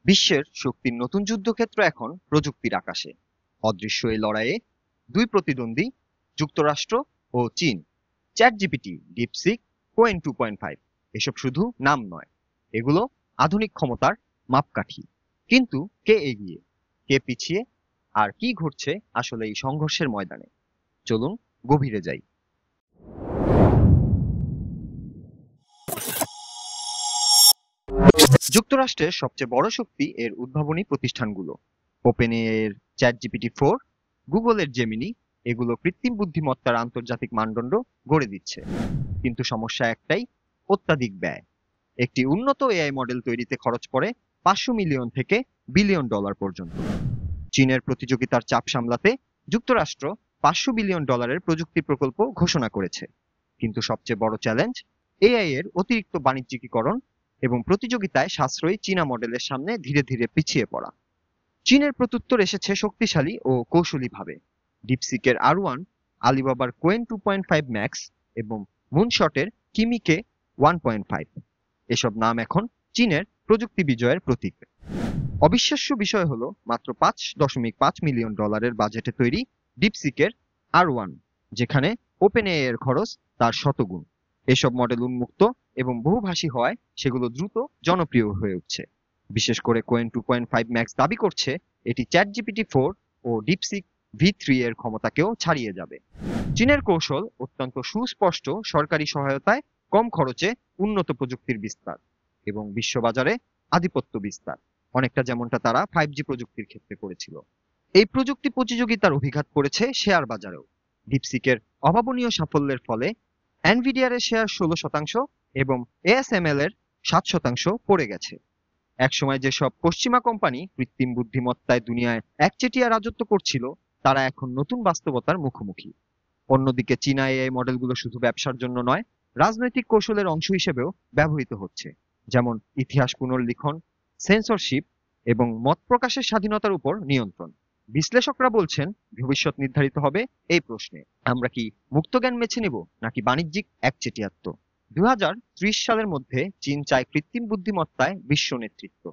বিশ্বের শক্তির নতুন যুদ্ধক্ষেত্র এখন প্রযুক্তির আকাশে। অদৃশ্য এই লড়াইয়ে দুই প্রতিদ্বন্দ্বী, যুক্তরাষ্ট্র ও চীন। চ্যাট জিপিটি, ডিপসিক, কোয়েন 2.5 এসব শুধু নাম নয়, এগুলো আধুনিক ক্ষমতার মাপকাঠি। কিন্তু কে এগিয়ে, কে পিছিয়ে, আর কি ঘটছে আসলে এই সংঘর্ষের ময়দানে? চলুন গভীরে যাই। যুক্তরাষ্ট্রের সবচেয়ে বড় শক্তি এর উদ্ভাবনী প্রতিষ্ঠানগুলো। ওপেন এর চ্যাট জিপিটি 4, গুগলের জেমিনি, এগুলো কৃত্রিম বুদ্ধিমত্তার আন্তর্জাতিক মানদণ্ড গড়ে দিচ্ছে। কিন্তু সমস্যা একটাই, অত্যাধিক ব্যয়। একটি উন্নত এআই মডেল তৈরিতে খরচ পড়ে 500 মিলিয়ন থেকে বিলিয়ন ডলার পর্যন্ত। চীনের প্রতিযোগিতার চাপ সামলাতে যুক্তরাষ্ট্র $500 বিলিয়ন প্রযুক্তি প্রকল্প ঘোষণা করেছে। কিন্তু সবচেয়ে বড় চ্যালেঞ্জ এআই এর অতিরিক্ত বাণিজ্যিকীকরণ এবং প্রতিযোগিতায় সাশ্রয়ী চীনা মডেলের সামনে ধীরে ধীরে পিছিয়ে পড়া। চীনের প্রত্যুত্তর এসেছে শক্তিশালী ও কৌশলীভাবে। ডিপসিকের R1, আলিবাবার কোয়েন 2.5 ম্যাক্স এবং মুনশটের কিমিকে 1.5, এসব নাম এখন চীনের প্রযুক্তি বিজয়ের প্রতীক। অবিশ্বাস্য বিষয় হলো, মাত্র $5.5 মিলিয়ন বাজেটে তৈরি ডিপসিকের R1, যেখানে ওপেন এআই এর খরচ তার শতগুণ। এসব মডেল উন্মুক্ত এবং বহুভাষী হওয়ায় সেগুলো দ্রুত জনপ্রিয় হয়ে উঠছে। বিশেষ করে কোয়েন 2.5 ম্যাক্স দাবি করছে এটি চ্যাট জিপিটি 4 ও ডিপসিক V3 এর ক্ষমতাকেও ছাড়িয়ে যাবে। চীনের কৌশল অত্যন্ত সুস্পষ্ট: সরকারি সহায়তায় কম খরচে উন্নত প্রযুক্তির বিস্তার এবং বিশ্ববাজারে আধিপত্য বিস্তার, অনেকটা যেমনটা তারা 5G প্রযুক্তির ক্ষেত্রে করেছিল। এই প্রযুক্তি প্রতিযোগিতার অভিঘাত করেছে শেয়ার বাজারেও। ডিপসিকের অভাবনীয় সাফল্যের ফলে এনভিডিআর এর শেয়ার 16% এবং এএসএমএল এর 7% পড়ে গেছে। একসময় যেসব পশ্চিমা কোম্পানি কৃত্রিম বুদ্ধিমত্তায় দুনিয়ায় একচেটিয়া রাজত্ব করছিল, তারা এখন নতুন বাস্তবতার মুখোমুখি। অন্যদিকে চীনা এআই মডেলগুলো শুধু ব্যবসার জন্য নয়, রাজনৈতিক কৌশলের অংশ হিসেবেও ব্যবহৃত হচ্ছে, যেমন ইতিহাস পুনর্লিখন, সেন্সরশিপ এবং মত প্রকাশের স্বাধীনতার উপর নিয়ন্ত্রণ। বিশ্লেষকরা বলছেন ভবিষ্যৎ নির্ধারিত হবে এই প্রশ্নে, আমরা কি মুক্ত জ্ঞান বেছে নেব নাকি বাণিজ্যিক একচেটিয়াত্ব। 2030 সালের মধ্যে চীন চায় কৃত্রিম বুদ্ধিমত্তায় বিশ্ব নেতৃত্ব,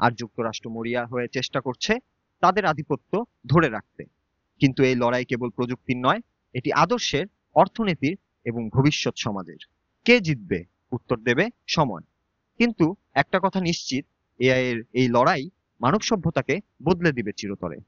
আর যুক্তরাষ্ট্র মরিয়া হয়ে চেষ্টা করছে তাদের আধিপত্য ধরে রাখতে। কিন্তু এই লড়াই কেবল প্রযুক্তির নয়, এটি আদর্শের, অর্থনীতির এবং ভবিষ্যৎ সমাজের। কে জিতবে, উত্তর দেবে সময়। কিন্তু একটা কথা নিশ্চিত, এআই এর এই লড়াই মানব সভ্যতাকে বদলে দিবে চিরতরে।